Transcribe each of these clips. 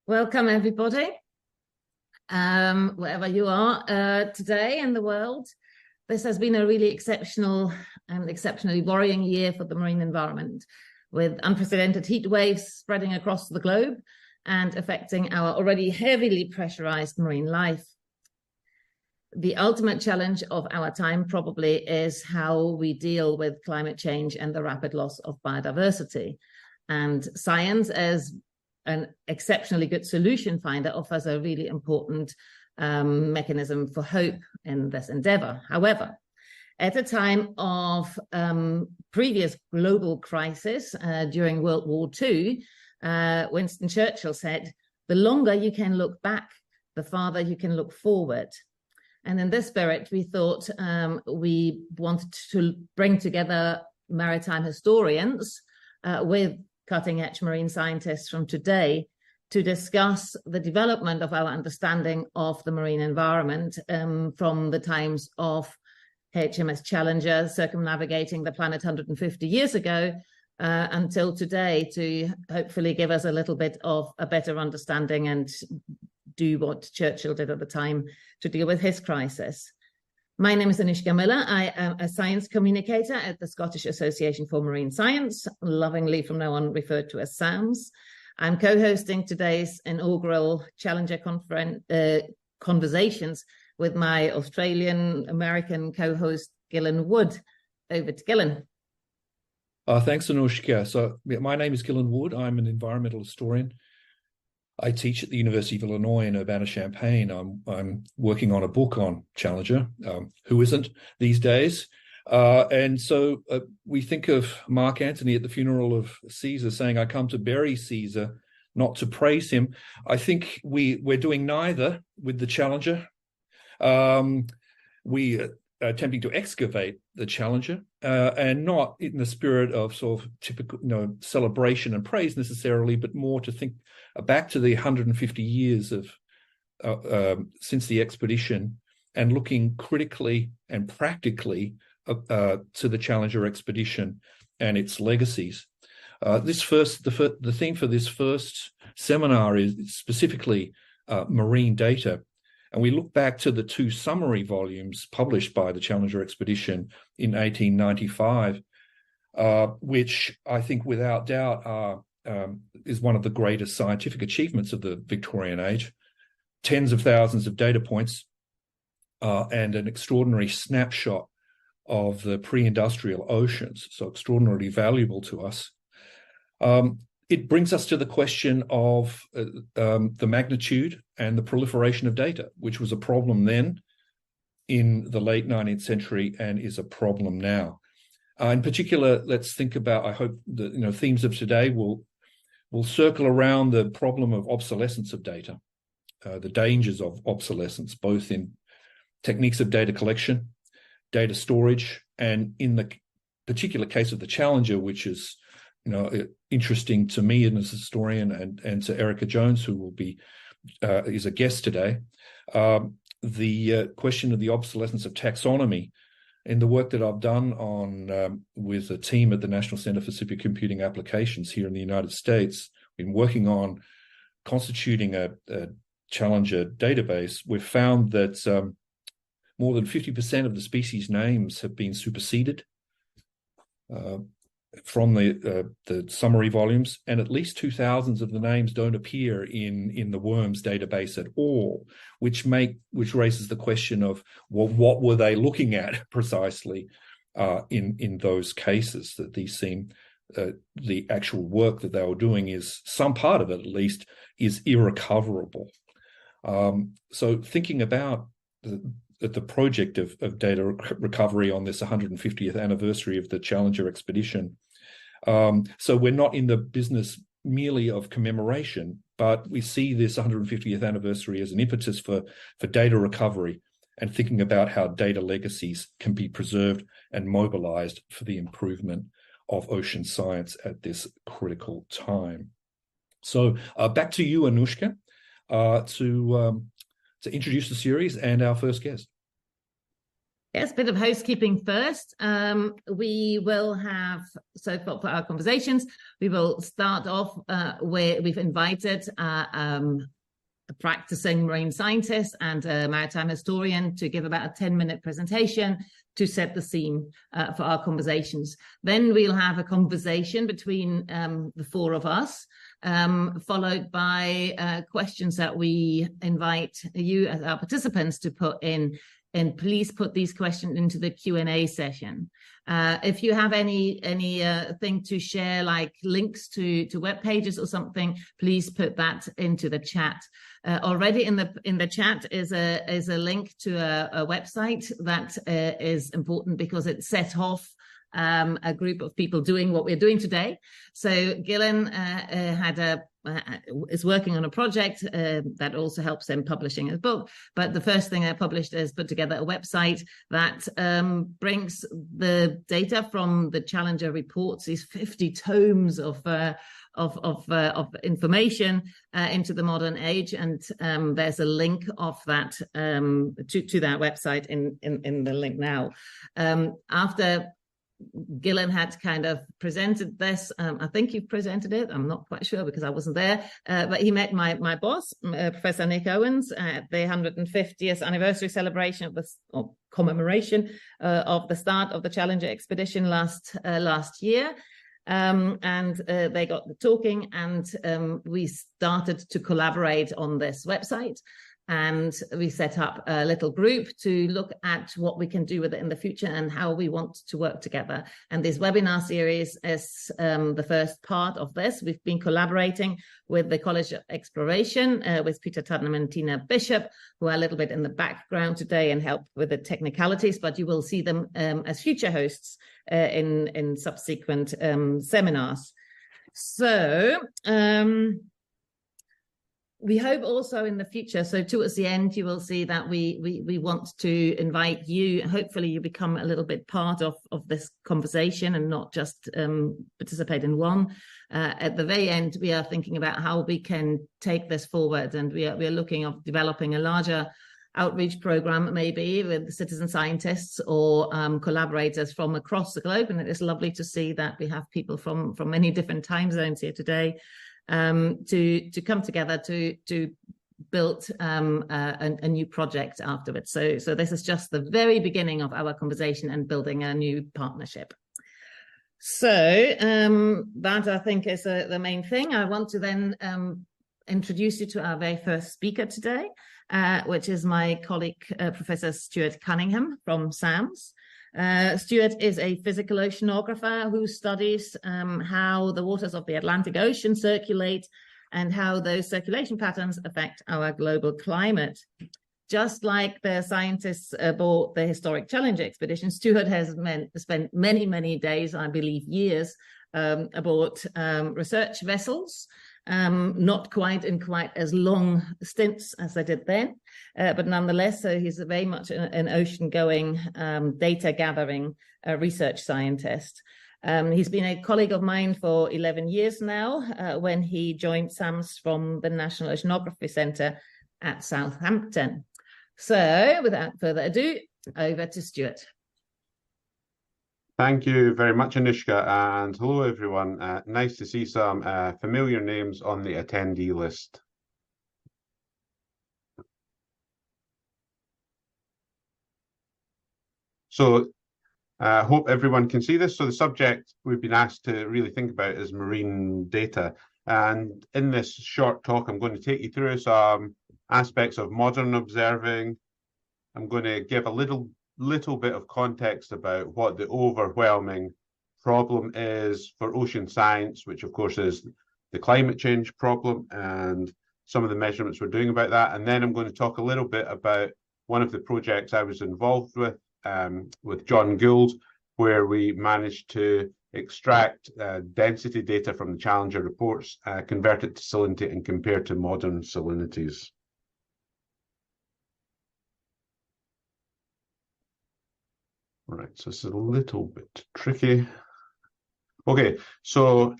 Welcome, everybody, wherever you are today in the world. This has been a really exceptional and exceptionally worrying year for the marine environment, with unprecedented heat waves spreading across the globe and affecting our already heavily pressurized marine life. The ultimate challenge of our time probably is how we deal with climate change and the rapid loss of biodiversity. And science, as an exceptionally good solution finder, offers a really important mechanism for hope in this endeavor. However, at a time of previous global crisis during World War II, Winston Churchill said, "The longer you can look back, the farther you can look forward." And in this spirit, we thought we wanted to bring together maritime historians with cutting-edge marine scientists from today to discuss the development of our understanding of the marine environment from the times of HMS Challenger circumnavigating the planet 150 years ago until today, to hopefully give us a little bit of a better understanding and do what Churchill did at the time to deal with his crisis. My name is Anuschka Miller. I am a science communicator at the Scottish Association for Marine Science, lovingly from now on referred to as SAMS. I'm co-hosting today's inaugural Challenger conversations with my Australian-American co-host, Gillen Wood. Over to Gillen. Thanks, Anuschka. So my name is Gillen Wood. I'm an environmental historian. I teach at the University of Illinois in Urbana-Champaign. I'm working on a book on Challenger. Who isn't these days? And so we think of Mark Antony at the funeral of Caesar saying, "I come to bury Caesar, not to praise him." I think we're doing neither with the Challenger. We are attempting to excavate the Challenger, and not in the spirit of sort of typical, celebration and praise necessarily, but more to think back to the 150 years of since the expedition, and looking critically and practically to the Challenger expedition and its legacies. The theme for this first seminar is specifically marine data. And we look back to the two summary volumes published by the Challenger expedition in 1895, which I think without doubt is one of the greatest scientific achievements of the Victorian age. Tens of thousands of data points and an extraordinary snapshot of the pre-industrial oceans, so extraordinarily valuable to us. It brings us to the question of the magnitude and the proliferation of data, which was a problem then in the late 19th century and is a problem now. In particular, let's think about, I hope the themes of today will circle around the problem of obsolescence of data, the dangers of obsolescence, both in techniques of data collection, data storage, and in the particular case of the Challenger, which is interesting to me and as a historian, and to Erika Jones, who will be is a guest today, the question of the obsolescence of taxonomy. In the work that I've done on with a team at the National Center for Supercomputing Applications here in the United States, been working on constituting a Challenger database. We've found that more than 50% of the species names have been superseded from the summary volumes, and at least 2,000 of the names don't appear in the WORMS database at all, which raises the question of, well, what were they looking at precisely in those cases? That these seem the actual work that they were doing is, some part of it at least, is irrecoverable. So thinking about the project of data recovery on this 150th anniversary of the Challenger expedition. So we're not in the business merely of commemoration, but we see this 150th anniversary as an impetus for data recovery and thinking about how data legacies can be preserved and mobilized for the improvement of ocean science at this critical time. So back to you, Anuschka, to introduce the series and our first guest. Yes, a bit of housekeeping first. We will have, so for our conversations, we will start off where we've invited a practicing marine scientist and a maritime historian to give about a 10-minute presentation to set the scene for our conversations. Then we'll have a conversation between the four of us, followed by questions that we invite you as our participants to put in. And please put these questions into the Q&A session. If you have any thing to share, like links to web pages or something, please put that into the chat. Already in the chat is a link to a website that is important because it set off a group of people doing what we're doing today. So Gillen is working on a project that also helps him publishing his book. But the first thing I published is put together a website that brings the data from the Challenger reports, these 50 tomes of information into the modern age, and there's a link of that to that website in the link now. After Gillen had kind of presented this. I think you've presented it. I'm not quite sure because I wasn't there. But he met my boss, Professor Nick Owens, at the 150th anniversary celebration of this, or commemoration of the start of the Challenger expedition last year. And they got talking, and we started to collaborate on this website. And we set up a little group to look at what we can do with it in the future and how we want to work together. And this webinar series is the first part of this. We've been collaborating with the College of Exploration, with Peter Tuddenham and Tina Bishop, who are a little bit in the background today and help with the technicalities, but you will see them as future hosts in subsequent seminars. So, we hope also in the future, so towards the end, you will see that we want to invite you. Hopefully you become a little bit part of this conversation and not just participate in one. At the very end, we are thinking about how we can take this forward, and we are looking at developing a larger outreach program, maybe with citizen scientists or collaborators from across the globe. And it is lovely to see that we have people from many different time zones here today. To come together to build a new project afterwards. So this is just the very beginning of our conversation and building a new partnership. So that I think is the main thing. I want to then introduce you to our very first speaker today, which is my colleague, Professor Stuart Cunningham from SAMS. Stuart is a physical oceanographer who studies how the waters of the Atlantic Ocean circulate and how those circulation patterns affect our global climate. Just like the scientists aboard the historic Challenger expedition, Stuart has spent many, many days, I believe years, aboard research vessels. Not quite in quite as long stints as I did then, but nonetheless, so he's very much an ocean-going, data-gathering research scientist. He's been a colleague of mine for 11 years now, when he joined SAMS from the National Oceanography Centre at Southampton. So, without further ado, over to Stuart. Thank you very much, Anuschka, and hello, everyone. Nice to see some familiar names on the attendee list. So I hope everyone can see this. So the subject we've been asked to really think about is marine data. And in this short talk, I'm going to take you through some aspects of modern observing. I'm going to give a little bit of context about what the overwhelming problem is for ocean science, which of course is the climate change problem and some of the measurements we're doing about that. And then I'm going to talk a little bit about one of the projects I was involved with John Gould, where we managed to extract density data from the Challenger reports, convert it to salinity and compare to modern salinities. Right, so it's a little bit tricky. Okay, so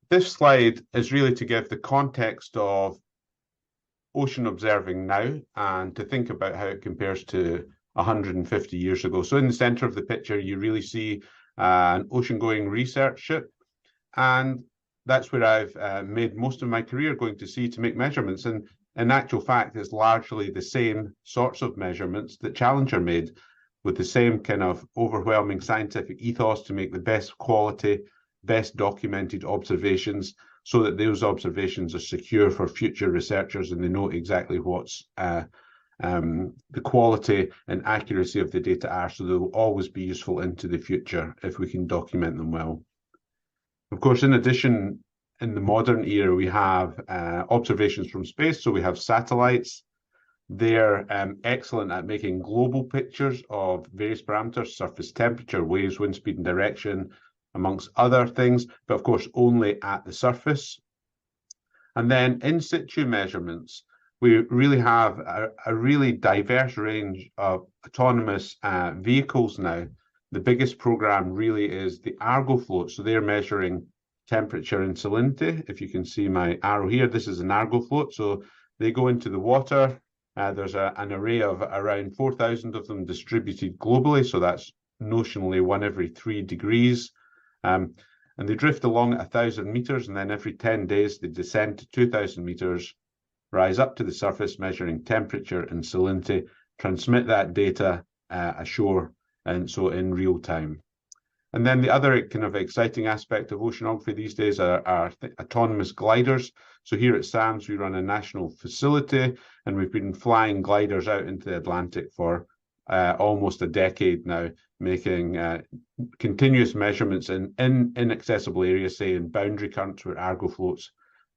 this slide is really to give the context of ocean observing now and to think about how it compares to 150 years ago. So in the center of the picture, you really see an ocean-going research ship. And that's where I've made most of my career, going to sea to make measurements. And in actual fact, it's largely the same sorts of measurements that Challenger made, with the same kind of overwhelming scientific ethos to make the best quality, best documented observations, so that those observations are secure for future researchers and they know exactly what's the quality and accuracy of the data are, so they'll always be useful into the future if we can document them well. Of course, in addition, in the modern era, we have observations from space. So we have satellites. They're excellent at making global pictures of various parameters: surface temperature, waves, wind speed, and direction, amongst other things, but of course only at the surface. And then in situ measurements, we really have a really diverse range of autonomous vehicles now. The biggest program really is the Argo float. So they're measuring temperature and salinity. If you can see my arrow here, this is an Argo float. So they go into the water. There's an array of around 4,000 of them distributed globally. So that's notionally 1 every 3 degrees. And they drift along at 1,000 meters, and then every 10 days they descend to 2,000 meters, rise up to the surface, measuring temperature and salinity, transmit that data ashore, and so in real time. And then the other kind of exciting aspect of oceanography these days are autonomous gliders. So here at SAMS, we run a national facility, and we've been flying gliders out into the Atlantic for almost a decade now, making continuous measurements in inaccessible areas, say in boundary currents where Argo floats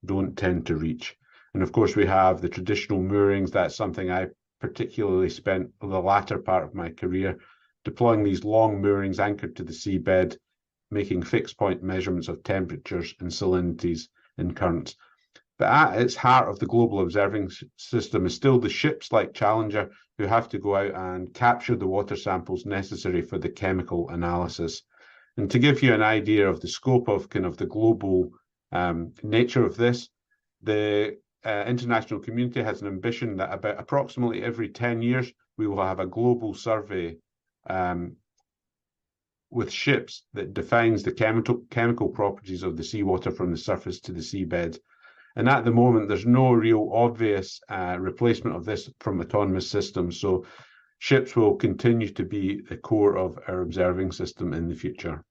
don't tend to reach. And of course, we have the traditional moorings. That's something I particularly spent the latter part of my career deploying, these long moorings anchored to the seabed, making fixed point measurements of temperatures and salinities in currents. But at its heart of the global observing system is still the ships like Challenger, who have to go out and capture the water samples necessary for the chemical analysis. And to give you an idea of the scope of kind of the global nature of this, the international community has an ambition that about approximately every 10 years, we will have a global survey with ships that defines the chemical properties of the seawater from the surface to the seabed. And at the moment, there's no real obvious replacement of this from autonomous systems. So ships will continue to be the core of our observing system in the future.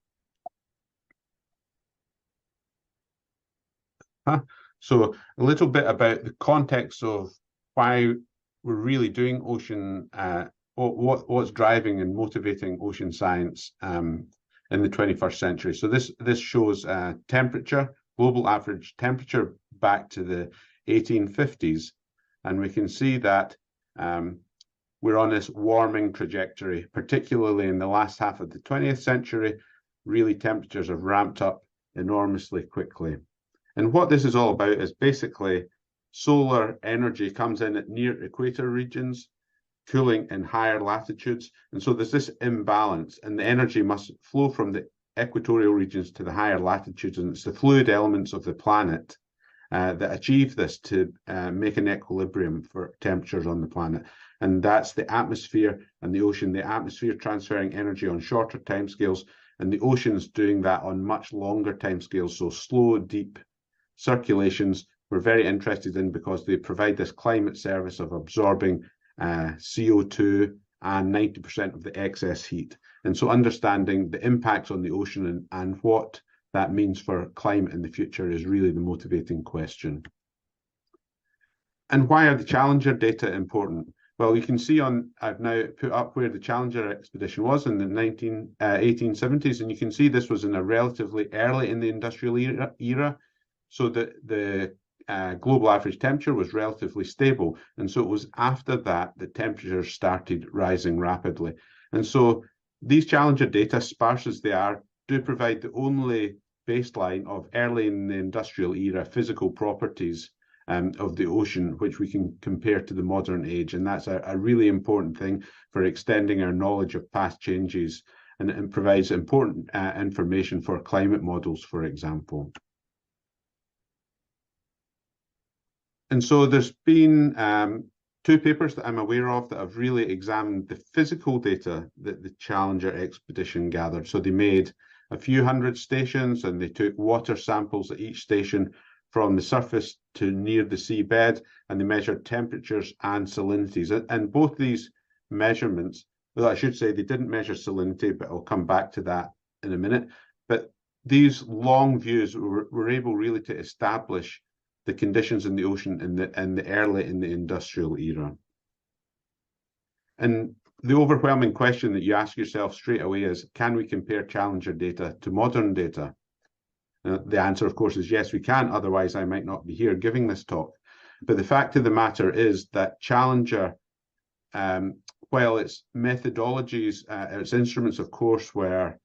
So a little bit about the context of why we're really doing ocean, what's driving and motivating ocean science in the 21st century. So this shows temperature, global average temperature back to the 1850s. And we can see that we're on this warming trajectory, particularly in the last half of the 20th century. Really, temperatures have ramped up enormously quickly. And what this is all about is basically solar energy comes in at near equator regions, cooling in higher latitudes. And so there's this imbalance, and the energy must flow from the equatorial regions to the higher latitudes. And it's the fluid elements of the planet that achieve this to make an equilibrium for temperatures on the planet. And that's the atmosphere and the ocean, the atmosphere transferring energy on shorter timescales, and the oceans doing that on much longer timescales. So slow, deep circulations we're very interested in because they provide this climate service of absorbing CO2 and 90% of the excess heat. And so understanding the impacts on the ocean and what that means for climate in the future is really the motivating question. And why are the Challenger data important? Well, you can see I've now put up where the Challenger expedition was in the 1870s, and you can see this was in a relatively early in the industrial era, so that the global average temperature was relatively stable. And so it was after that that temperatures started rising rapidly. And so these Challenger data, sparse as they are, do provide the only baseline of early in the industrial era physical properties of the ocean, which we can compare to the modern age. And that's a really important thing for extending our knowledge of past changes, and it provides important information for climate models, for example. And so there's been two papers that I'm aware of that have really examined the physical data that the Challenger expedition gathered. So they made a few hundred stations and they took water samples at each station from the surface to near the seabed, and they measured temperatures and salinities. And both these measurements, well, I should say they didn't measure salinity, but I'll come back to that in a minute. But these long views were able really to establish the conditions in the ocean in the early in the industrial era. And the overwhelming question that you ask yourself straight away is, can we compare Challenger data to modern data? The answer, of course, is yes, we can. Otherwise, I might not be here giving this talk. But the fact of the matter is that Challenger, while its methodologies, its instruments, of course, were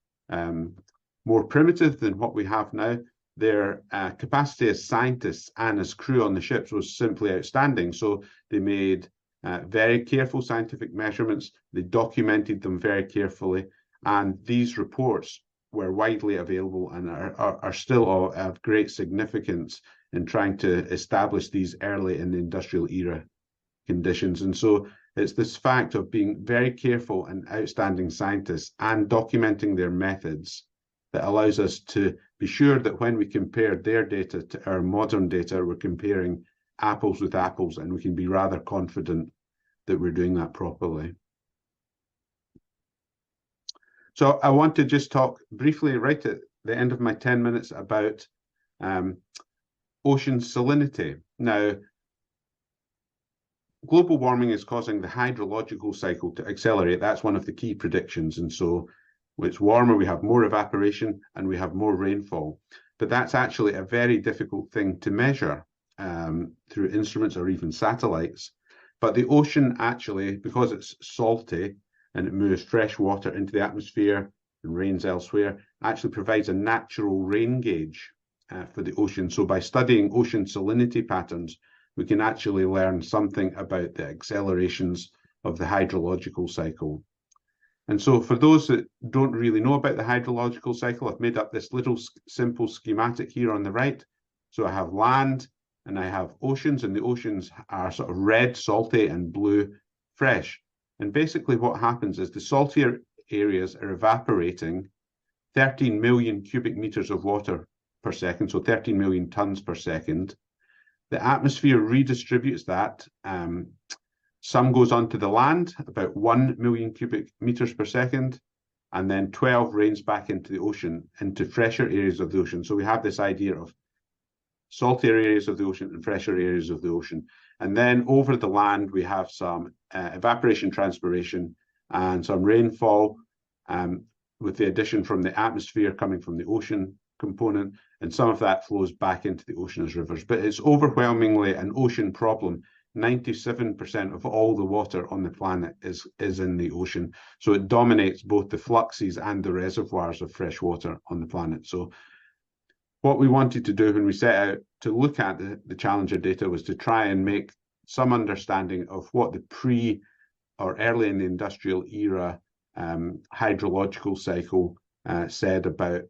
more primitive than what we have now, their capacity as scientists and as crew on the ships was simply outstanding. So they made very careful scientific measurements. They documented them very carefully. And these reports were widely available and are still of great significance in trying to establish these early in the industrial era conditions. And so it's this fact of being very careful and outstanding scientists and documenting their methods that allows us to be sure that when we compare their data to our modern data, we're comparing apples with apples, and we can be rather confident that we're doing that properly. So I want to just talk briefly right at the end of my 10 minutes about ocean salinity. Now, global warming is causing the hydrological cycle to accelerate. That's one of the key predictions. And so when it's warmer, we have more evaporation and we have more rainfall. But that's actually a very difficult thing to measure through instruments or even satellites. But the ocean actually, because it's salty, and it moves fresh water into the atmosphere and rains elsewhere, actually provides a natural rain gauge for the ocean. So by studying ocean salinity patterns, we can actually learn something about the accelerations of the hydrological cycle. And so for those that don't really know about the hydrological cycle, I've made up this little simple schematic here on the right. So I have land and I have oceans, and the oceans are sort of red, salty, and blue, fresh. And basically what happens is the saltier areas are evaporating 13 million cubic meters of water per second, so 13 million tons per second. The atmosphere redistributes that. Some goes onto the land, about 1 million cubic meters per second, and then 12 rains back into the ocean, into fresher areas of the ocean. So we have this idea of saltier areas of the ocean and fresher areas of the ocean. And then over the land, we have some evaporation, transpiration, and some rainfall, with the addition from the atmosphere coming from the ocean component, and some of that flows back into the ocean as rivers. But it's overwhelmingly an ocean problem. 97% of all the water on the planet is in the ocean. So it dominates both the fluxes and the reservoirs of fresh water on the planet. So what we wanted to do when we set out to look at the Challenger data was to try and make some understanding of what the pre or early in the industrial era hydrological cycle said about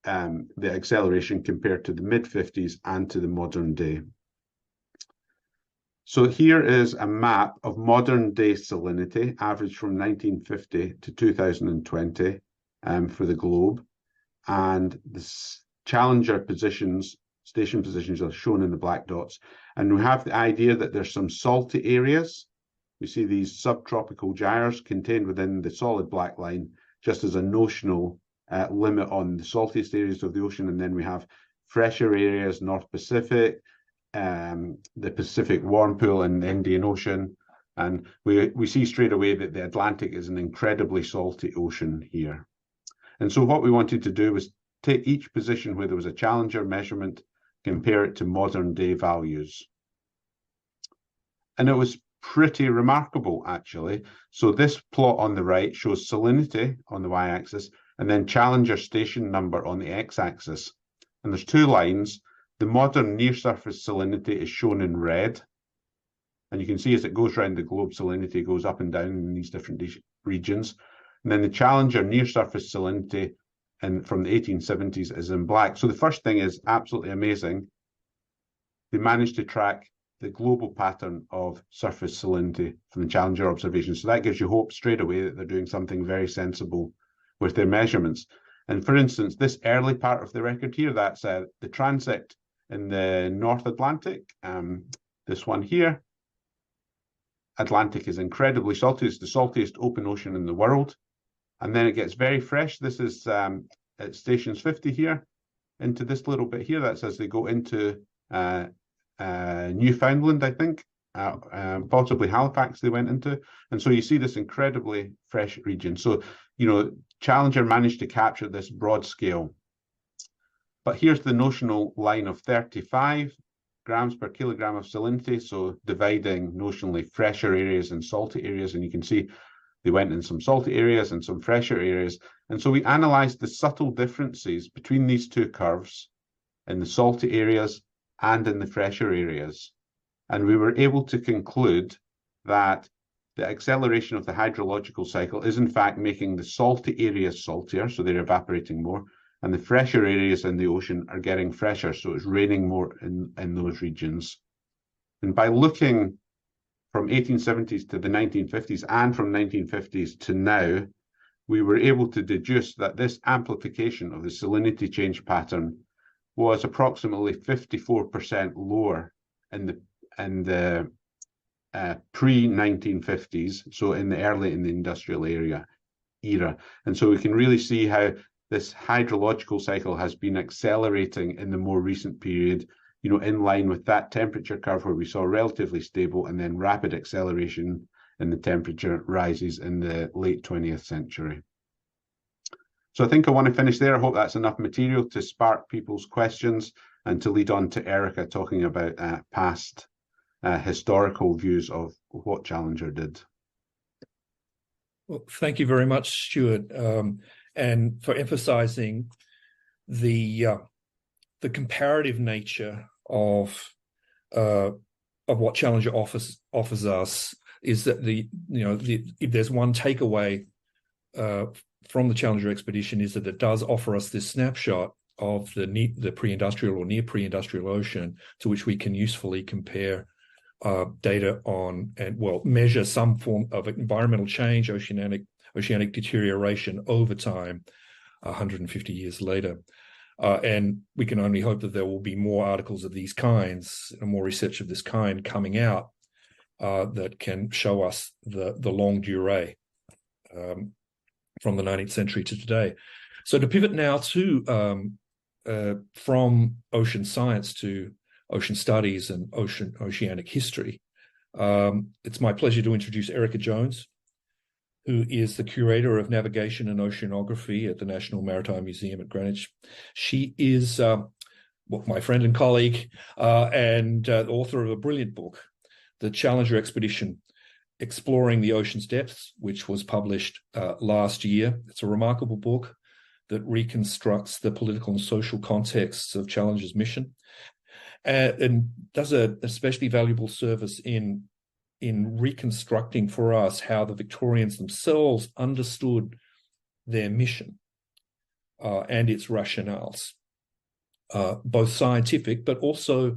the acceleration compared to the mid-50s and to the modern day. So here is a map of modern day salinity, averaged from 1950 to 2020 for the globe. And the Challenger positions, station positions, are shown in the black dots. And we have the idea that there's some salty areas. We see these subtropical gyres contained within the solid black line, just as a notional limit on the saltiest areas of the ocean. And then we have fresher areas, North Pacific, the Pacific warm pool and the Indian Ocean. And we see straight away that the Atlantic is an incredibly salty ocean here. And so what we wanted to do was take each position where there was a Challenger measurement, compare it to modern day values. And it was pretty remarkable, actually. So this plot on the right shows salinity on the y-axis, and then Challenger station number on the x-axis. And there's two lines. The modern near-surface salinity is shown in red. And you can see as it goes around the globe, salinity goes up and down in these different regions. And then the Challenger near-surface salinity from the 1870s is in black. So the first thing is absolutely amazing. They managed to track the global pattern of surface salinity from the Challenger observations. So that gives you hope straight away that they're doing something very sensible with their measurements. And for instance, this early part of the record here, that's the transect in the North Atlantic. This one here, Atlantic is incredibly salty. It's the saltiest open ocean in the world. And then it gets very fresh. This is at stations 50 here, into this little bit here. That's as they go into Newfoundland, I think, possibly Halifax they went into. And so you see this incredibly fresh region. So, you know, Challenger managed to capture this broad scale. But here's the notional line of 35 grams per kilogram of salinity. So dividing notionally fresher areas and salty areas. And you can see they went in some salty areas and some fresher areas. And so we analyzed the subtle differences between these two curves in the salty areas and in the fresher areas. And we were able to conclude that the acceleration of the hydrological cycle is in fact making the salty areas saltier, so they're evaporating more, and the fresher areas in the ocean are getting fresher, so it's raining more in those regions. And by looking from 1870s to the 1950s and from 1950s to now, we were able to deduce that this amplification of the salinity change pattern was approximately 54% lower in the pre-1950s, so in the industrial era. And so we can really see how this hydrological cycle has been accelerating in the more recent period, you know, in line with that temperature curve where we saw relatively stable and then rapid acceleration in the temperature rises in the late 20th century. So I think I want to finish there. I hope that's enough material to spark people's questions and to lead on to Erika talking about past historical views of what Challenger did. Well, thank you very much, Stuart, and for emphasising the comparative nature of what Challenger offers us. Is that if there's one takeaway from the Challenger expedition, is that it does offer us this snapshot of the pre-industrial or near pre-industrial ocean, to which we can usefully compare data on and measure some form of environmental change, oceanic deterioration over time, 150 years later. And we can only hope that there will be more articles of these kinds and more research of this kind coming out that can show us the longue durée from the 19th century to today. So to pivot now to from ocean science to ocean studies and oceanic history, it's my pleasure to introduce Erika Jones, who is the Curator of Navigation and Oceanography at the National Maritime Museum at Greenwich. She is my friend and colleague and author of a brilliant book, The Challenger Expedition, Exploring the Ocean's Depths, which was published last year. It's a remarkable book that reconstructs the political and social contexts of Challenger's mission, and does an especially valuable service in reconstructing for us how the Victorians themselves understood their mission and its rationales, both scientific, but also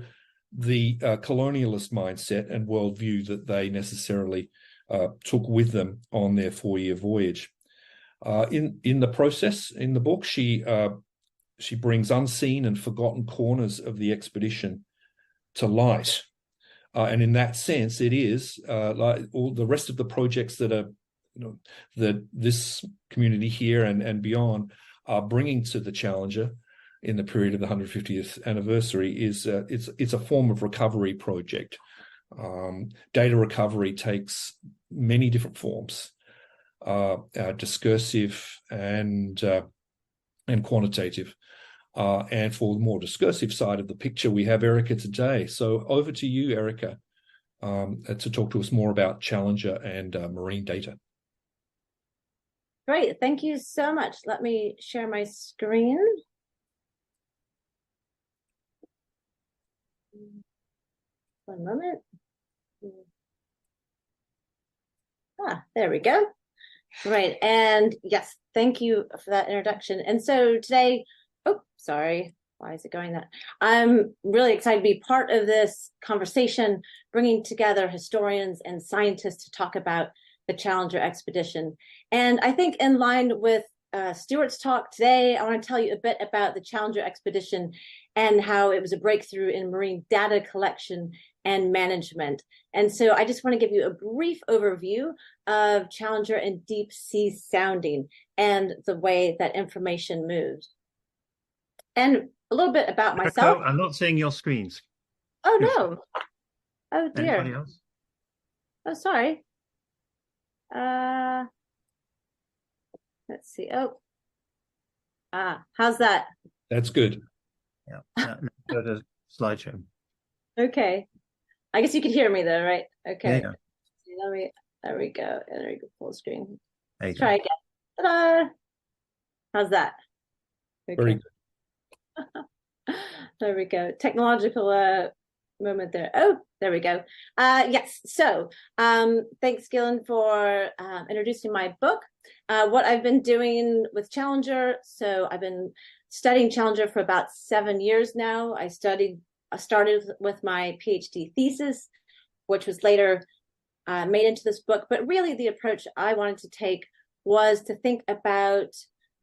the colonialist mindset and worldview that they necessarily took with them on their 4-year voyage. In the process, in the book, she brings unseen and forgotten corners of the expedition to light. And in that sense, it is like all the rest of the projects that are, that this community here and beyond are bringing to the Challenger in the period of the 150th anniversary is it's a form of recovery project. Data recovery takes many different forms, discursive and quantitative. And for the more discursive side of the picture, we have Erika today. So over to you, Erika, to talk to us more about Challenger and marine data. Great, thank you so much. Let me share my screen. One moment. There we go. Right, and yes, thank you for that introduction. And so today, oh, sorry, Why is it going that? I'm really excited to be part of this conversation, bringing together historians and scientists to talk about the Challenger expedition. And I think in line with Stuart's talk today, I want to tell you a bit about the Challenger expedition and how it was a breakthrough in marine data collection and management. And so I just want to give you a brief overview of Challenger and deep sea sounding and the way that information moves. And a little bit about myself. I'm not seeing your screens. Oh, no. Oh, dear. Anybody else? Oh, sorry. Let's see. Oh. How's that? That's good. Yeah. Go to slideshow. Okay. I guess you could hear me though, right? Okay. Yeah. There we go. There we go. Full screen. Let's try again. Ta-da! How's that? Okay. Very good. There we go. Technological moment there. Oh, there we go. Yes. So thanks, Gillen, for introducing my book. What I've been doing with Challenger. So I've been studying Challenger for about 7 years now. I started with my PhD thesis, which was later made into this book. But really the approach I wanted to take was to think about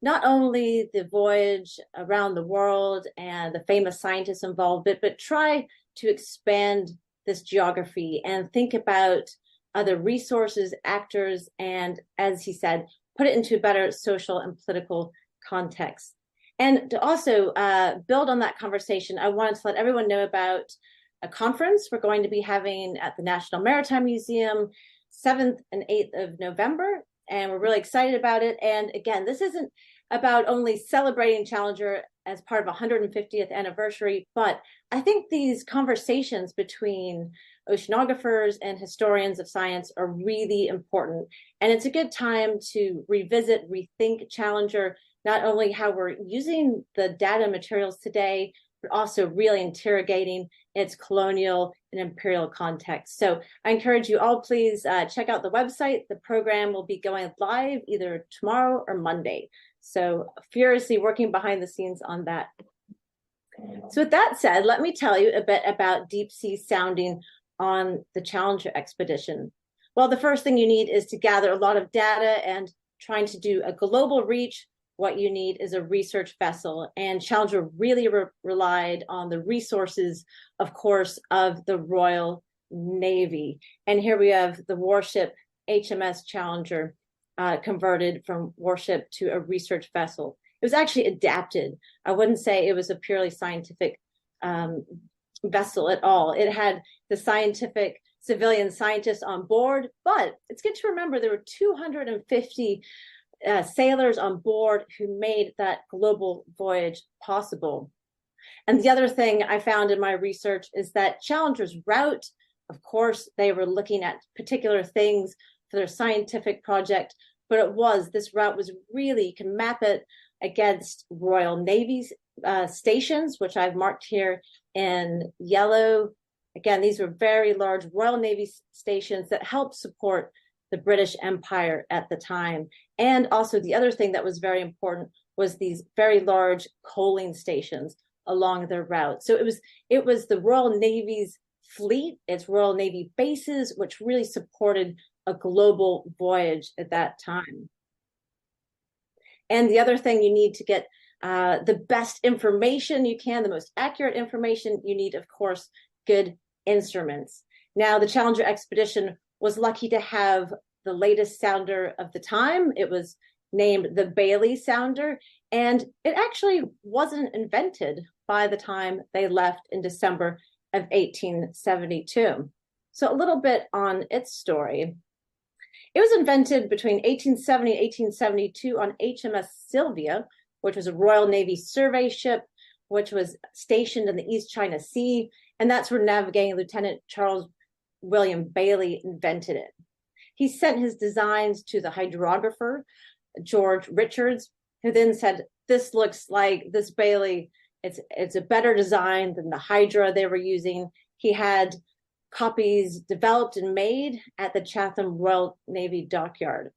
not only the voyage around the world and the famous scientists involved, but try to expand this geography and think about other resources, actors, and as he said, put it into a better social and political context. And to also build on that conversation, I wanted to let everyone know about a conference we're going to be having at the National Maritime Museum, 7th and 8th of November. And we're really excited about it. And again, this isn't about only celebrating Challenger as part of 150th anniversary, but I think these conversations between oceanographers and historians of science are really important. And it's a good time to revisit, rethink Challenger, not only how we're using the data materials today, but also really interrogating its colonial and imperial context. So I encourage you all, please check out the website. The program will be going live either tomorrow or Monday. So furiously working behind the scenes on that. So with that said, let me tell you a bit about deep sea sounding on the Challenger expedition. Well, the first thing you need is to gather a lot of data, and trying to do a global reach, what you need is a research vessel. And Challenger really relied on the resources, of course, of the Royal Navy. And here we have the warship HMS Challenger, converted from warship to a research vessel. It was actually adapted. I wouldn't say it was a purely scientific vessel at all. It had the scientific civilian scientists on board, but it's good to remember there were 250 sailors on board who made that global voyage possible. And the other thing I found in my research is that Challenger's route, of course, they were looking at particular things for their scientific project, but this route was really, you can map it against Royal Navy stations, which I've marked here in yellow. Again, these were very large Royal Navy stations that helped support the British Empire at the time. And also the other thing that was very important was these very large coaling stations along their route. So it was the Royal Navy's fleet, its Royal Navy bases, which really supported a global voyage at that time. And the other thing you need to get the best information you can, the most accurate information, you need, of course, good instruments. Now, the Challenger expedition was lucky to have the latest sounder of the time. It was named the Bailey sounder, and it actually wasn't invented by the time they left in December of 1872. So a little bit on its story. It was invented between 1870 and 1872 on HMS Sylvia, which was a Royal Navy survey ship, which was stationed in the East China Sea. And that's where navigating Lieutenant Charles William Bailey invented it. He sent his designs to the hydrographer, George Richards, who then said, this looks like this Bailey, it's a better design than the Hydra they were using. He had copies developed and made at the Chatham Royal Navy Dockyard.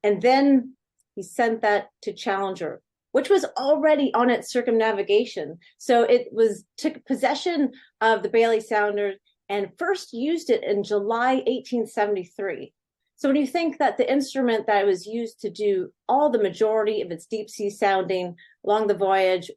And then he sent that to Challenger, which was already on its circumnavigation. So it took possession of the Bailey sounder and first used it in July 1873. So when you think that the instrument that was used to do all the majority of its deep sea sounding along the voyage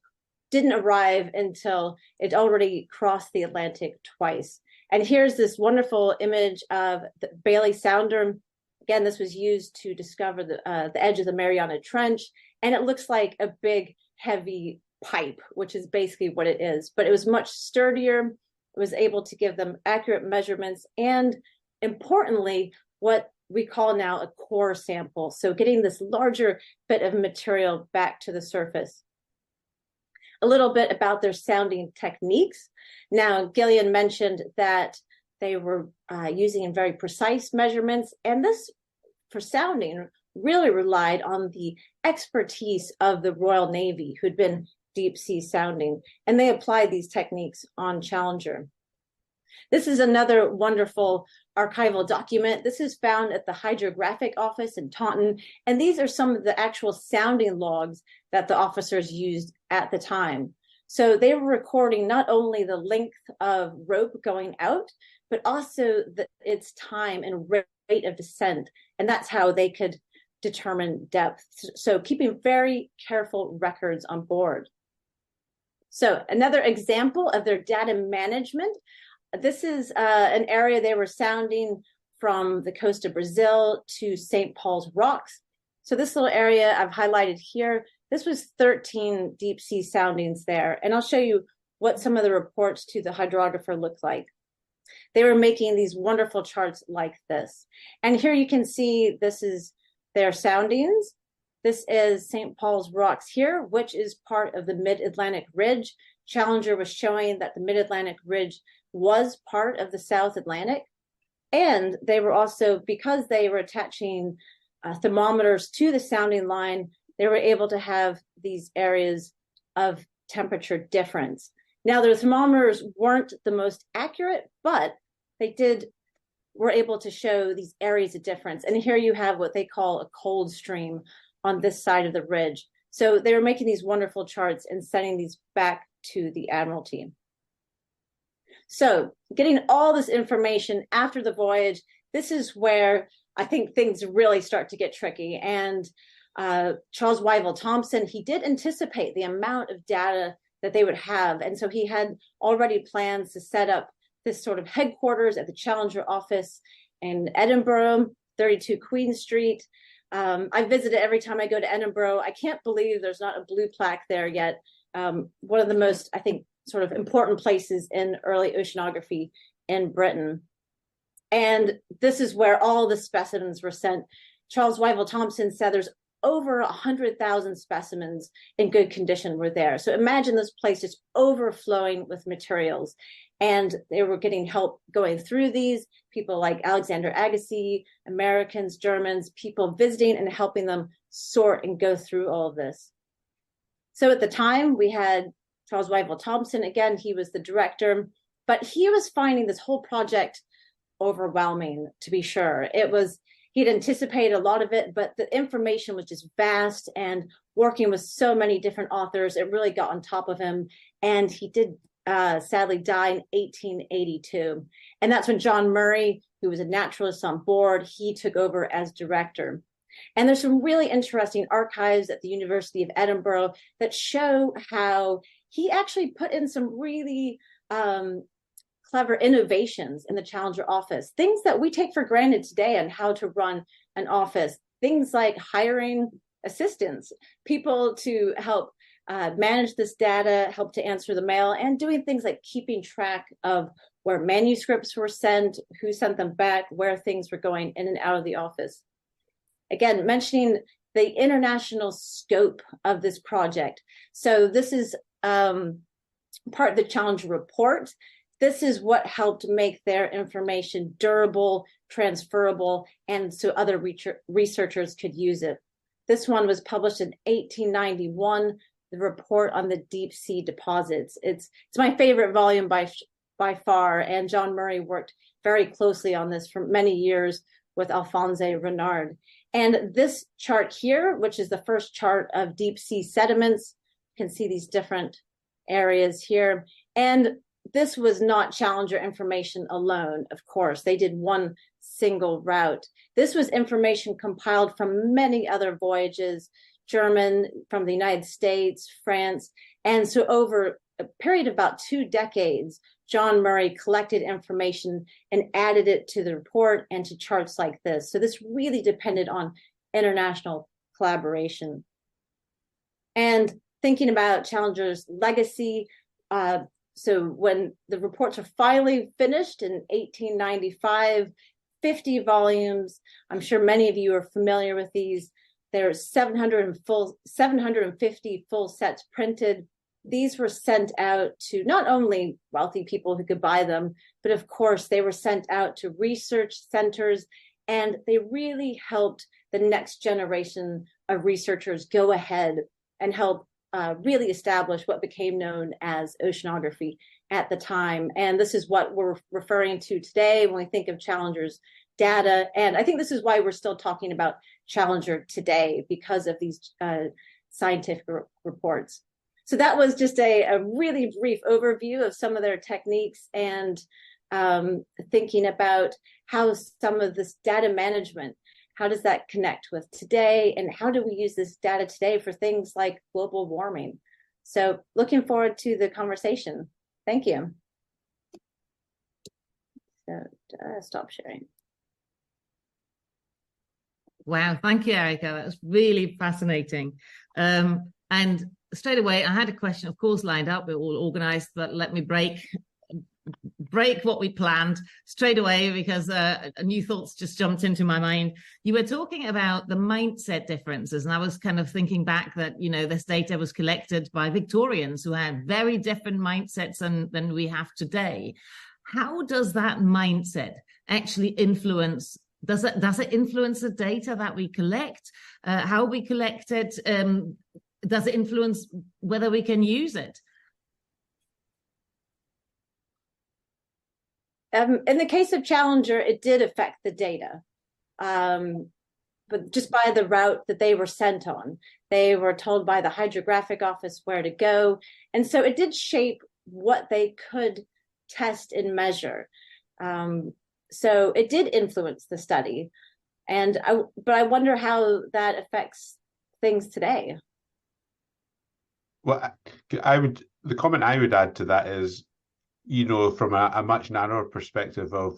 didn't arrive until it already crossed the Atlantic twice. And here's this wonderful image of the Bailey sounder. Again, this was used to discover the edge of the Mariana Trench, and it looks like a big, heavy pipe, which is basically what it is. But it was much sturdier. It was able to give them accurate measurements, and importantly, what we call now a core sample. So getting this larger bit of material back to the surface. A little bit about their sounding techniques. Now, Gillen mentioned that they were using very precise measurements, and this, for sounding, really relied on the expertise of the Royal Navy, who'd been deep sea sounding, and they applied these techniques on Challenger. This is another wonderful archival document. This is found at the Hydrographic Office in Taunton, and these are some of the actual sounding logs that the officers used at the time. So they were recording not only the length of rope going out, but also its time and rate of descent, and that's how they could determine depth. So keeping very careful records on board. So another example of their data management. This is an area they were sounding from the coast of Brazil to St. Paul's Rocks. So this little area I've highlighted here, this was 13 deep sea soundings there. And I'll show you what some of the reports to the hydrographer looked like. They were making these wonderful charts like this. And here you can see this is their soundings. This is St. Paul's Rocks here, which is part of the Mid-Atlantic Ridge. Challenger was showing that the Mid-Atlantic Ridge was part of the South Atlantic. And they were also, because they were attaching thermometers to the sounding line, they were able to have these areas of temperature difference. Now, their thermometers weren't the most accurate, but they were able to show these areas of difference. And here you have what they call a cold stream on this side of the ridge. So they were making these wonderful charts and sending these back to the Admiralty. So getting all this information after the voyage, this is where I think things really start to get tricky. And Charles Wyville Thomson, he did anticipate the amount of data that they would have. And so he had already plans to set up this sort of headquarters at the Challenger office in Edinburgh, 32 Queen Street. I visit it every time I go to Edinburgh. I can't believe there's not a blue plaque there yet. One of the most, I think, sort of important places in early oceanography in Britain. And this is where all the specimens were sent. Charles Wyville Thomson said there's over 100,000 specimens in good condition were there. So imagine this place just overflowing with materials. And they were getting help going through these, people like Alexander Agassiz, Americans, Germans, people visiting and helping them sort and go through all of this. So at the time, we had Charles Wyville Thomson. Again, he was the director, but he was finding this whole project overwhelming, to be sure. He'd anticipated a lot of it, but the information was just vast, and working with so many different authors, it really got on top of him. And he did sadly die in 1882. And that's when John Murray, who was a naturalist on board, he took over as director. And there's some really interesting archives at the University of Edinburgh that show how he actually put in some really clever innovations in the Challenger office, things that we take for granted today on how to run an office, things like hiring assistants, people to help manage this data, help to answer the mail, and doing things like keeping track of where manuscripts were sent, who sent them back, where things were going in and out of the office. Again, mentioning the international scope of this project. So this is part of the Challenger report. This is what helped make their information durable, transferable, and so other researchers could use it. This one was published in 1891, the report on the deep sea deposits. It's my favorite volume by far, and John Murray worked very closely on this for many years with Alphonse Renard. And this chart here, which is the first chart of deep sea sediments, you can see these different areas here. And this was not Challenger information alone, of course. They did one single route. This was information compiled from many other voyages, German, from the United States, France. And so over a period of about 2 decades, John Murray collected information and added it to the report and to charts like this. So this really depended on international collaboration. And thinking about Challenger's legacy, so when the reports were finally finished in 1895, 50 volumes, I'm sure many of you are familiar with these. There's 750 full sets printed. These were sent out to not only wealthy people who could buy them, but of course they were sent out to research centers, and they really helped the next generation of researchers go ahead and help really establish what became known as oceanography at the time. And this is what we're referring to today when we think of Challenger's data. And I think this is why we're still talking about Challenger today, because of these scientific reports. So that was just a really brief overview of some of their techniques, and thinking about how some of this data management, how does that connect with today, and how do we use this data today for things like global warming? So looking forward to the conversation. Thank you. So stop sharing. Wow, thank you, Erika. That was really fascinating. And straight away, I had a question, of course, lined up. We're all organized, but let me break what we planned straight away, because new thoughts just jumped into my mind. You were talking about the mindset differences, and I was kind of thinking back that, you know, this data was collected by Victorians who had very different mindsets than we have today. How does that mindset actually influence? Does it influence the data that we collect? How we collect it? Does it influence whether we can use it? In the case of Challenger, it did affect the data, but just by the route that they were sent on. They were told by the hydrographic office where to go. And so it did shape what they could test and measure. So it did influence the study. But I wonder how that affects things today. Well, the comment I would add to that is, you know, from a much narrower perspective of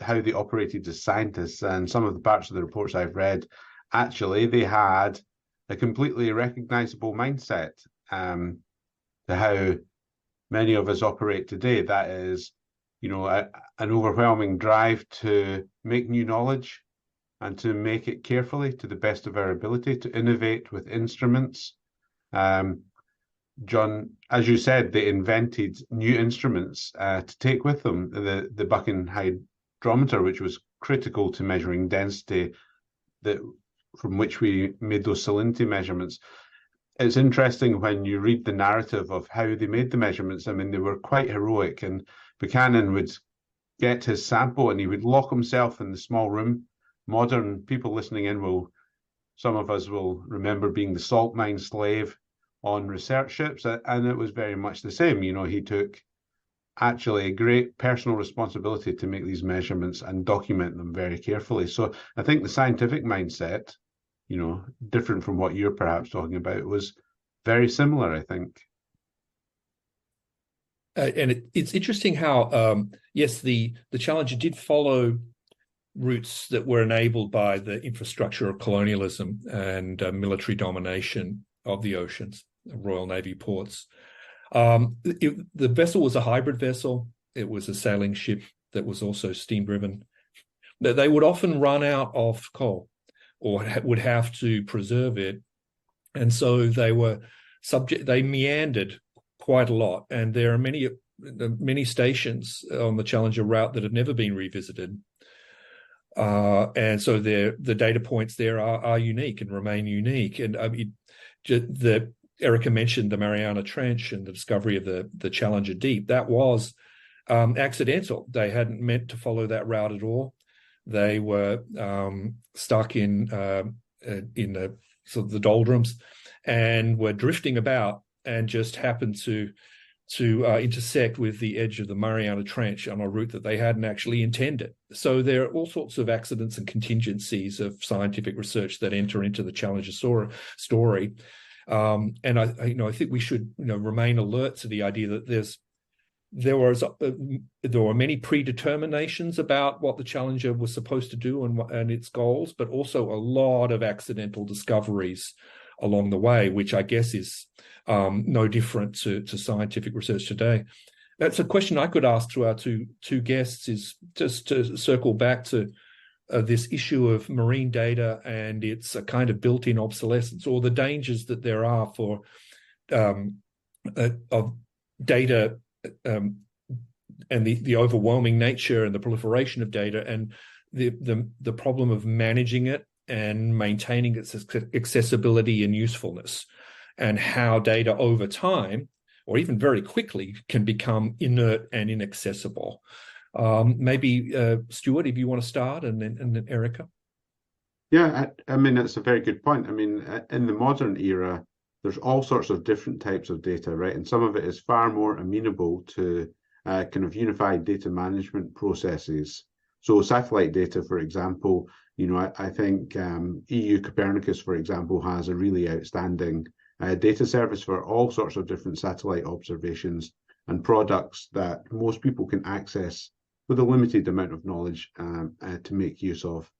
how they operated as scientists, and some of the parts of the reports I've read, actually they had a completely recognizable mindset to how many of us operate today. That is, you know, an overwhelming drive to make new knowledge and to make it carefully to the best of our ability, to innovate with instruments. John, as you said, they invented new instruments to take with them, the Buchan hydrometer, which was critical to measuring density, from which we made those salinity measurements. It's interesting when you read the narrative of how they made the measurements. I mean, they were quite heroic, and Buchanan would get his sample and he would lock himself in the small room. Modern people listening in some of us will remember being the salt mine slave on research ships, and it was very much the same. You know, he took actually a great personal responsibility to make these measurements and document them very carefully. So I think the scientific mindset, you know, different from what you're perhaps talking about, was very similar, I think. And it's interesting how, yes, the Challenger did follow routes that were enabled by the infrastructure of colonialism and military domination of the oceans, Royal Navy ports. The vessel was a hybrid vessel. It was a sailing ship that was also steam-driven. They would often run out of coal or would have to preserve it. And so they meandered quite a lot. And there are many stations on the Challenger route that have never been revisited. And so the data points there are unique and remain unique. And Erika mentioned the Mariana Trench and the discovery of the Challenger Deep. That was accidental. They hadn't meant to follow that route at all. They were stuck in the sort of the doldrums, and were drifting about, and just happened to intersect with the edge of the Mariana Trench on a route that they hadn't actually intended. So there are all sorts of accidents and contingencies of scientific research that enter into the Challenger story. And I think we should remain alert to the idea that there were many predeterminations about what the Challenger was supposed to do and its goals, but also a lot of accidental discoveries along the way, which I guess is no different to scientific research today. That's a question I could ask to our two guests, is just to circle back to this issue of marine data and its kind of built-in obsolescence, or the dangers that there are for of data and the overwhelming nature and the proliferation of data, and the problem of managing it and maintaining its accessibility and usefulness, and how data over time, or even very quickly, can become inert and inaccessible. Maybe Stuart, if you want to start, and then Erika. Yeah, I mean, that's a very good point. I mean, in the modern era, there's all sorts of different types of data, right? And some of it is far more amenable to kind of unified data management processes. So satellite data, for example, I think EU Copernicus, for example, has a really outstanding data service for all sorts of different satellite observations and products that most people can access with a limited amount of knowledge to make use of.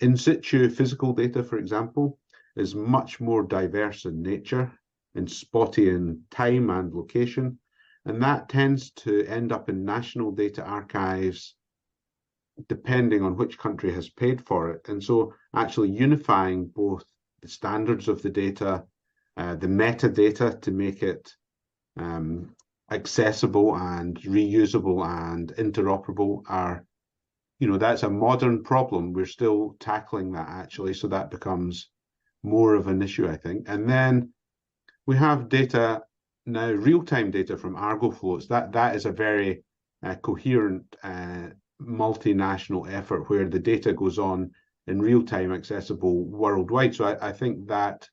In situ physical data, for example, is much more diverse in nature, and spotty in time and location, and that tends to end up in national data archives depending on which country has paid for it. And so actually unifying both the standards of the data, the metadata, to make it accessible and reusable and interoperable are, that's a modern problem. We're still tackling that, actually, so that becomes more of an issue, I think. And then we have data now, real-time data from Argo floats. That is a very coherent multinational effort where the data goes on in real time, accessible worldwide. So I think that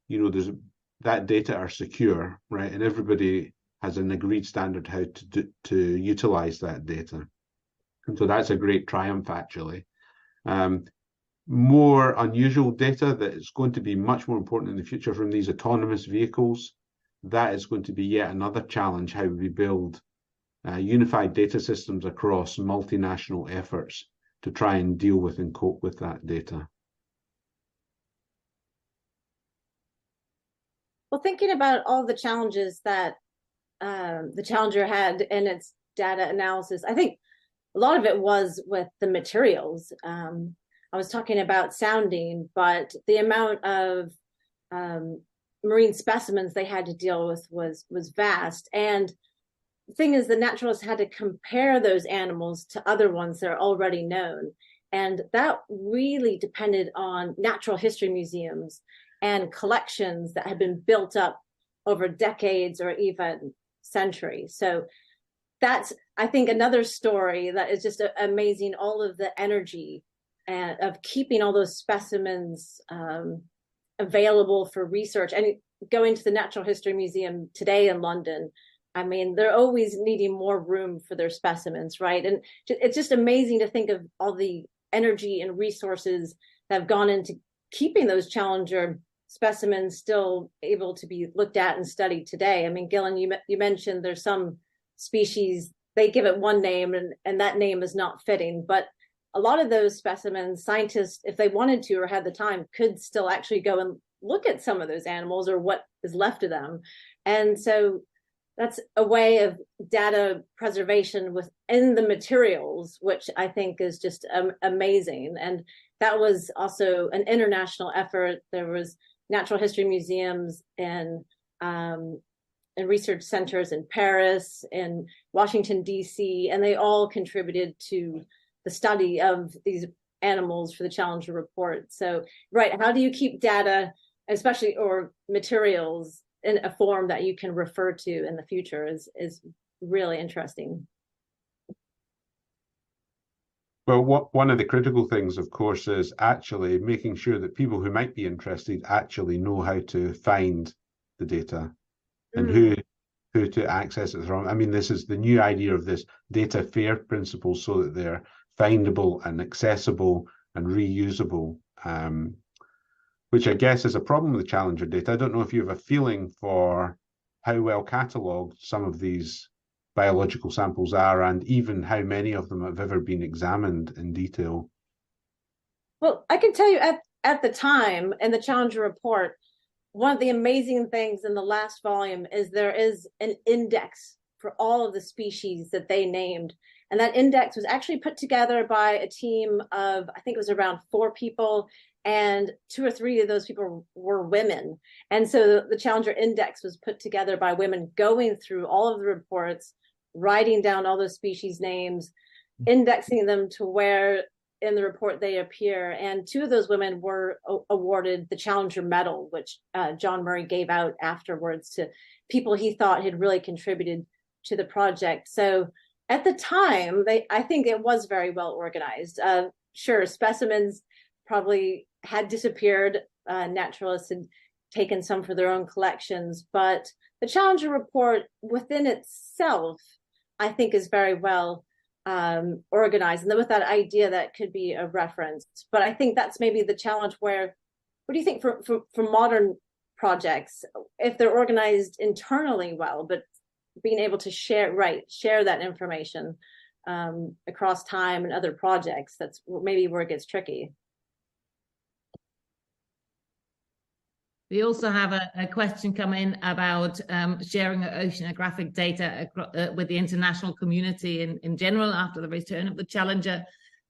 that data are secure, right? And everybody has an agreed standard how to utilize that data. And so that's a great triumph, actually. More unusual data that is going to be much more important in the future from these autonomous vehicles. That is going to be yet another challenge, how we build unified data systems across multinational efforts to try and deal with and cope with that data. Well, thinking about all the challenges that the Challenger had in its data analysis, I think a lot of it was with the materials. I was talking about sounding, but the amount of marine specimens they had to deal with was vast. And the thing is, the naturalists had to compare those animals to other ones that are already known. And that really depended on natural history museums and collections that had been built up over decades or even centuries. So that's, I think, another story that is just amazing, all of the energy of keeping all those specimens available for research. And going to the Natural History Museum today in London, I mean, they're always needing more room for their specimens, right? And it's just amazing to think of all the energy and resources that have gone into keeping those Challenger specimens still able to be looked at and studied today. I mean, Gillen, you mentioned there's some species, they give it one name and that name is not fitting, but a lot of those specimens, scientists, if they wanted to or had the time, could still actually go and look at some of those animals or what is left of them. And so that's a way of data preservation within the materials, which I think is just amazing. And that was also an international effort. There was natural history museums and research centers in Paris and Washington, D.C., and they all contributed to the study of these animals for the Challenger report. So, right, how do you keep data, especially or materials, in a form that you can refer to in the future is really interesting. Well, one of the critical things, of course, is actually making sure that people who might be interested actually know how to find the data and who to access it from. I mean, this is the new idea of this data fair principle, so that they're findable and accessible and reusable, which I guess is a problem with the Challenger data. I don't know if you have a feeling for how well catalogued some of these biological samples are, and even how many of them have ever been examined in detail. Well, I can tell you at the time in the Challenger report, one of the amazing things in the last volume is there is an index for all of the species that they named. And that index was actually put together by a team of, I think it was around 4 people, and 2 or 3 of those people were women. And so the Challenger index was put together by women going through all of the reports, writing down all those species names, indexing them to where in the report they appear. And 2 of those women were awarded the Challenger Medal, which John Murray gave out afterwards to people he thought had really contributed to the project. So at the time, I think it was very well organized. Sure, specimens probably had disappeared. Naturalists had taken some for their own collections, but the Challenger report within itself, I think, is very well organized, and with that idea that could be a reference. But I think that's maybe the challenge. What do you think for modern projects, if they're organized internally well, but being able to share that information across time and other projects? That's maybe where it gets tricky. We also have a question come in about sharing oceanographic data with the international community in general after the return of the Challenger,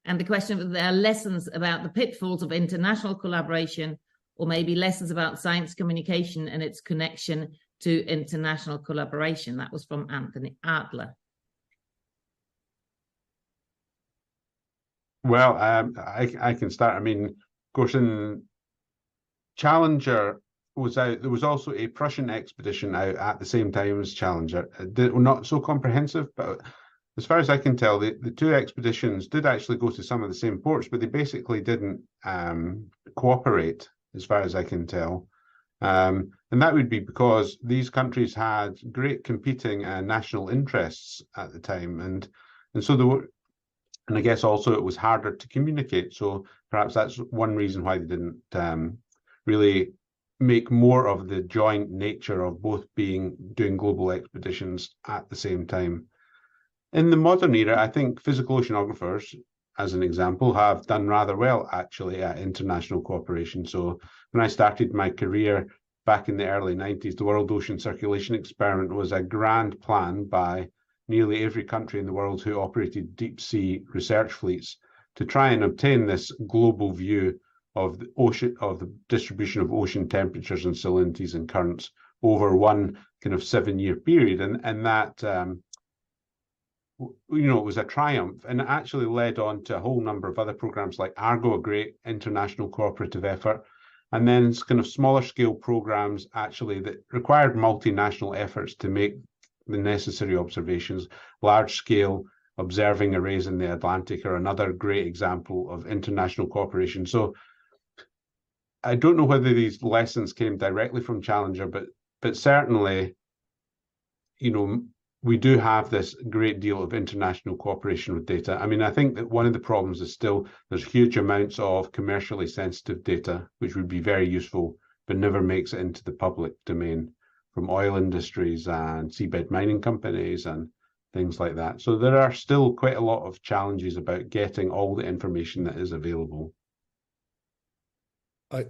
and the question of there are lessons about the pitfalls of international collaboration, or maybe lessons about science communication and its connection to international collaboration. That was from Anthony Adler. Well, I can start. I mean, of course, in Challenger was out, there was also a Prussian expedition out at the same time as Challenger. Not so comprehensive, but as far as I can tell, the 2 expeditions did actually go to some of the same ports, but they basically didn't cooperate, as far as I can tell. And that would be because these countries had great competing national interests at the time, and so there were, and I guess also it was harder to communicate. So perhaps that's one reason why they didn't really make more of the joint nature of both doing global expeditions at the same time. In the modern era, I think physical oceanographers, as an example, have done rather well actually at international cooperation. So when I started my career back in the early 90s, the World Ocean Circulation Experiment was a grand plan by nearly every country in the world who operated deep sea research fleets to try and obtain this global view of the ocean, of the distribution of ocean temperatures and salinities and currents over one kind of 7-year period, and that it was a triumph, and it actually led on to a whole number of other programs like Argo, a great international cooperative effort, and then kind of smaller scale programs actually that required multinational efforts to make the necessary observations. Large scale observing arrays in the Atlantic are another great example of international cooperation. So I don't know whether these lessons came directly from Challenger, but certainly, we do have this great deal of international cooperation with data. I mean, I think that one of the problems is still there's huge amounts of commercially sensitive data, which would be very useful, but never makes it into the public domain, from oil industries and seabed mining companies and things like that. So there are still quite a lot of challenges about getting all the information that is available.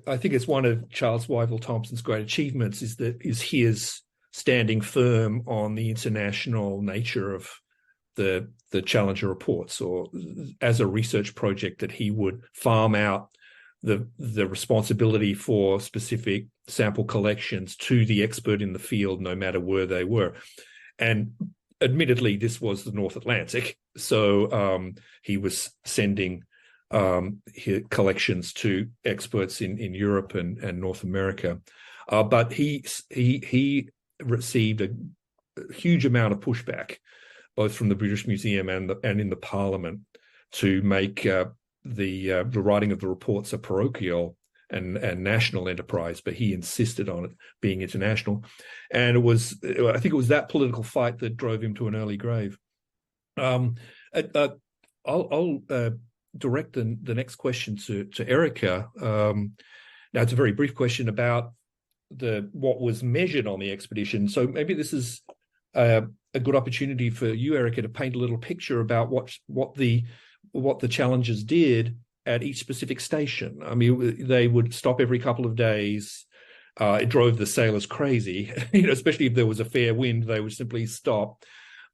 I think it's one of Charles Wyville Thompson's great achievements is his standing firm on the international nature of the Challenger reports, or as a research project that he would farm out the responsibility for specific sample collections to the expert in the field, no matter where they were. And admittedly, this was the North Atlantic, so he was sending his collections to experts in Europe and North America, but he received a huge amount of pushback, both from the British Museum and in the Parliament, to make the writing of the reports a parochial and national enterprise, but he insisted on it being international. And I think it was that political fight that drove him to an early grave. I'll direct the next question to Erika. Now, it's a very brief question about what was measured on the expedition. So maybe this is a good opportunity for you, Erika, to paint a little picture about what the challengers did at each specific station. I mean, they would stop every couple of days. It drove the sailors crazy, especially if there was a fair wind. They would simply stop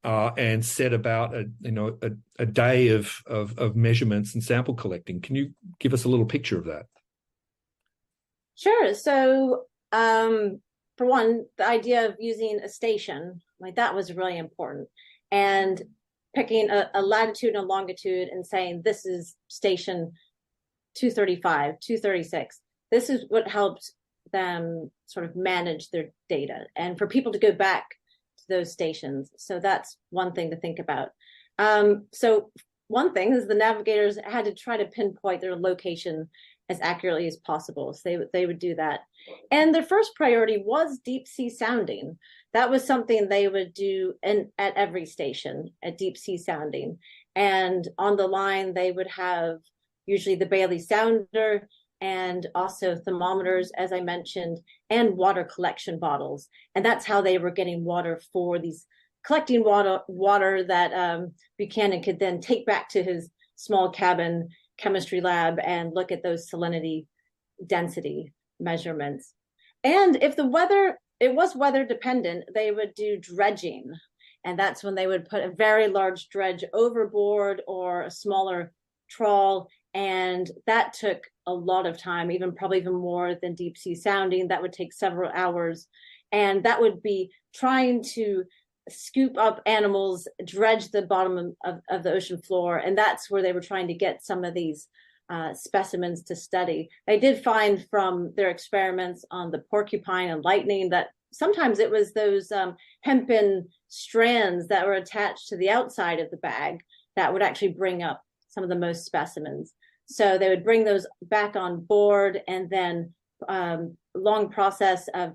and set about a day of measurements and sample collecting. Can you give us a little picture of that? Sure. So, for one, the idea of using a station, like that was really important. And picking a latitude and a longitude and saying, this is station 235, 236. This is what helped them sort of manage their data and for people to go back to those stations. So that's one thing to think about. So one thing is the navigators had to try to pinpoint their location as accurately as possible. So they would do that. And their first priority was deep sea sounding. That was something they would do at every station, at deep sea sounding. And on the line, they would have usually the Bailey sounder and also thermometers, as I mentioned, and water collection bottles. And that's how they were getting water for these, collecting water that Buchanan could then take back to his small cabin chemistry lab and look at those salinity density measurements. And if it was weather dependent, they would do dredging. And that's when they would put a very large dredge overboard or a smaller trawl. And that took a lot of time, probably even more than deep sea sounding. That would take several hours. And that would be trying to scoop up animals, dredge the bottom of the ocean floor. And that's where they were trying to get some of these specimens to study. They did find from their experiments on the porcupine and lightning that sometimes it was those hempen strands that were attached to the outside of the bag that would actually bring up some of the most specimens. So they would bring those back on board, and then long process of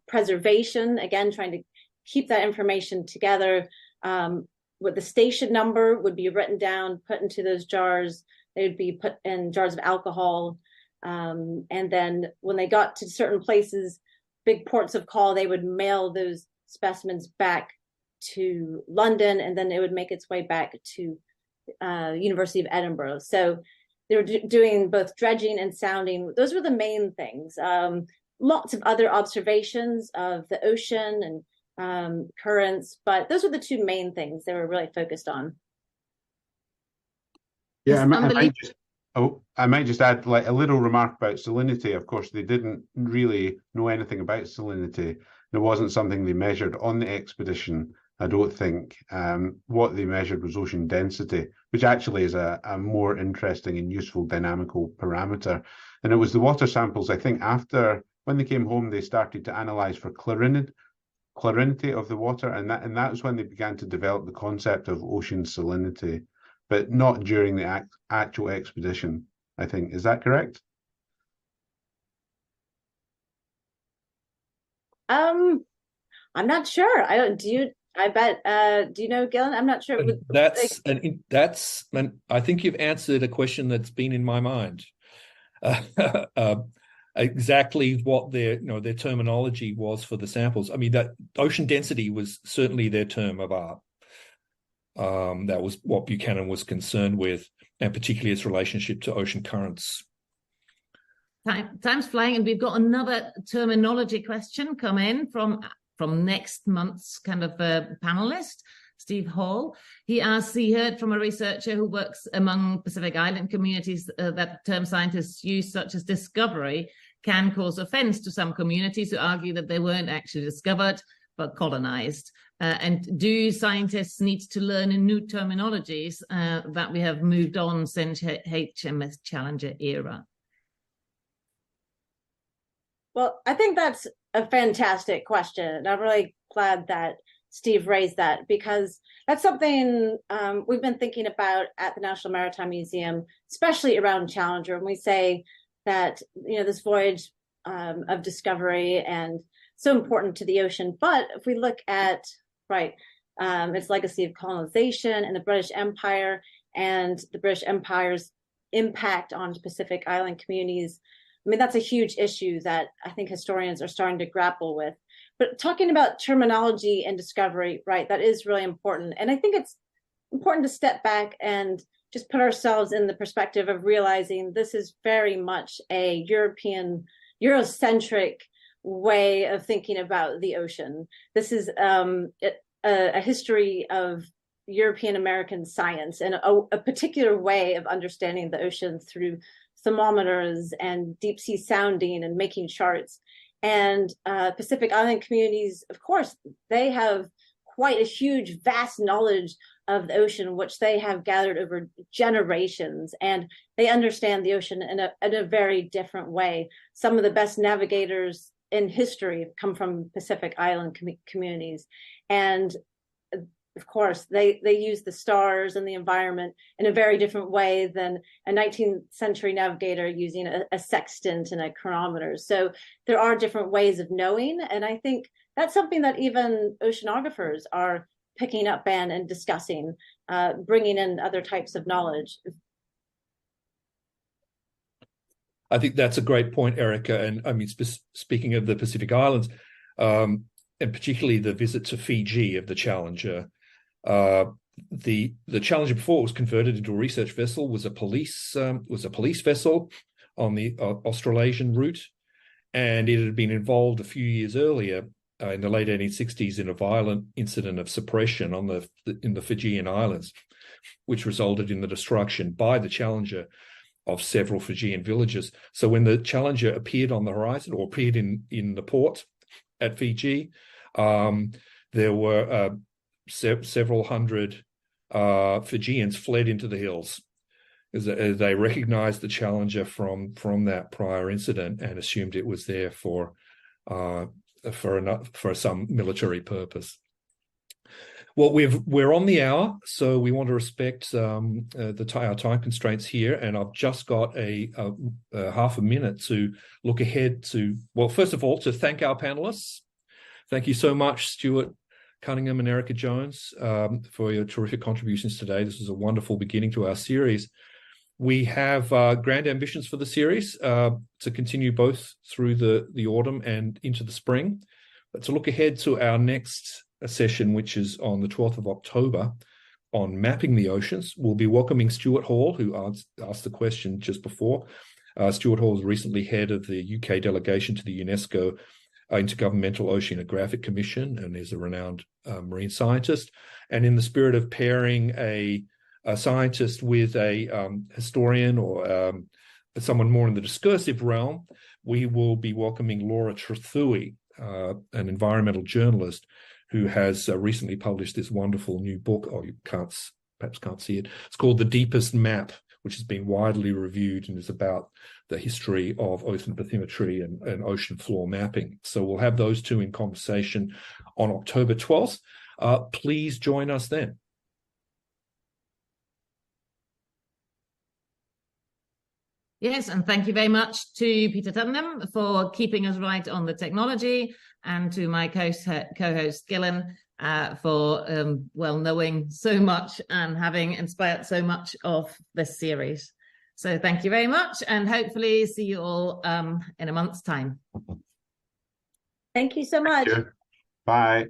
preservation, again, trying to keep that information together. With the station number would be written down, put into those jars. They would be put in jars of alcohol. And then when they got to certain places, big ports of call, they would mail those specimens back to London, and then it would make its way back to University of Edinburgh. So they were doing both dredging and sounding. Those were the main things. Lots of other observations of the ocean and currents, but those were the two main things they were really focused on. Yeah, I might just add like a little remark about salinity. Of course, they didn't really know anything about salinity. It wasn't something they measured on the expedition, I don't think. What they measured was ocean density, which actually is a more interesting and useful dynamical parameter. And it was the water samples, I think, after, when they came home, they started to analyze for clarinity of the water, and that was when they began to develop the concept of ocean salinity, but not during the actual expedition, I think. Is that correct? I'm not sure. Do you know, Gillen? I'm not sure. I think you've answered a question that's been in my mind. Exactly what their terminology was for the samples. I mean, that ocean density was certainly their term of art. That was what Buchanan was concerned with, and particularly its relationship to ocean currents. Time's flying, and we've got another terminology question come in from next month's kind of panelist, Steve Hall. He asks, he heard from a researcher who works among Pacific Island communities that term scientists use, such as discovery, can cause offense to some communities who argue that they weren't actually discovered, but colonized. And do scientists need to learn new terminologies that we have moved on since HMS Challenger era? Well, I think that's a fantastic question. And I'm really glad that Steve raised that, because that's something we've been thinking about at the National Maritime Museum, especially around Challenger. And we say that, this voyage of discovery and so important to the ocean. But if we look at, its legacy of colonization and the British Empire and the British Empire's impact on Pacific Island communities, that's a huge issue that I think historians are starting to grapple with. But talking about terminology and discovery, that is really important. And I think it's important to step back and just put ourselves in the perspective of realizing this is very much a Eurocentric way of thinking about the ocean. This is a history of European American science and a particular way of understanding the ocean through thermometers and deep sea sounding and making charts. And Pacific Island communities, of course, they have quite a huge, vast knowledge of the ocean, which they have gathered over generations, and they understand the ocean in a very different way. Some of the best navigators in history come from Pacific Island communities, and of course, they use the stars and the environment in a very different way than a 19th century navigator using a sextant and a chronometer. So there are different ways of knowing, and I think that's something that even oceanographers are picking up and discussing, bringing in other types of knowledge. I think that's a great point, Erika. And I mean, speaking of the Pacific Islands, and particularly the visit to Fiji of the Challenger, the Challenger, before it was converted into a research vessel, was a police vessel on the Australasian route, and it had been involved a few years earlier in the late 1860s in a violent incident of suppression in the Fijian Islands, which resulted in the destruction by the Challenger of several Fijian villages. So when the Challenger appeared on the horizon, or appeared in the port at Fiji, there were several hundred Fijians fled into the hills as they recognized the Challenger from that prior incident and assumed it was there for some military purpose. Well, we're on the hour, so we want to respect our time constraints here, and I've just got a half a minute to look ahead to, well, first of all, to thank our panelists. Thank you so much, Stuart, Cunningham and Erika Jones, for your terrific contributions today. This was a wonderful beginning to our series. We have grand ambitions for the series to continue both through the autumn and into the spring. But to look ahead to our next session, which is on the 12th of October, on mapping the oceans, we'll be welcoming Stuart Hall, who asked the question just before. Stuart Hall is recently head of the UK delegation to the UNESCO Intergovernmental Oceanographic Commission and is a renowned marine scientist. And in the spirit of pairing a scientist with a historian or someone more in the discursive realm, we will be welcoming Laura Trethewey, an environmental journalist who has recently published this wonderful new book. Oh, you perhaps can't see it. It's called The Deepest Map, which has been widely reviewed and is about the history of ocean bathymetry and ocean floor mapping. So we'll have those two in conversation on October 12th. Please join us then. Yes, and thank you very much to Peter Cunningham for keeping us right on the technology, and to my co-host Gillen for knowing so much and having inspired so much of this series. So thank you very much, and hopefully see you all in a month's time. Thank you so much. Bye.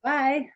Bye.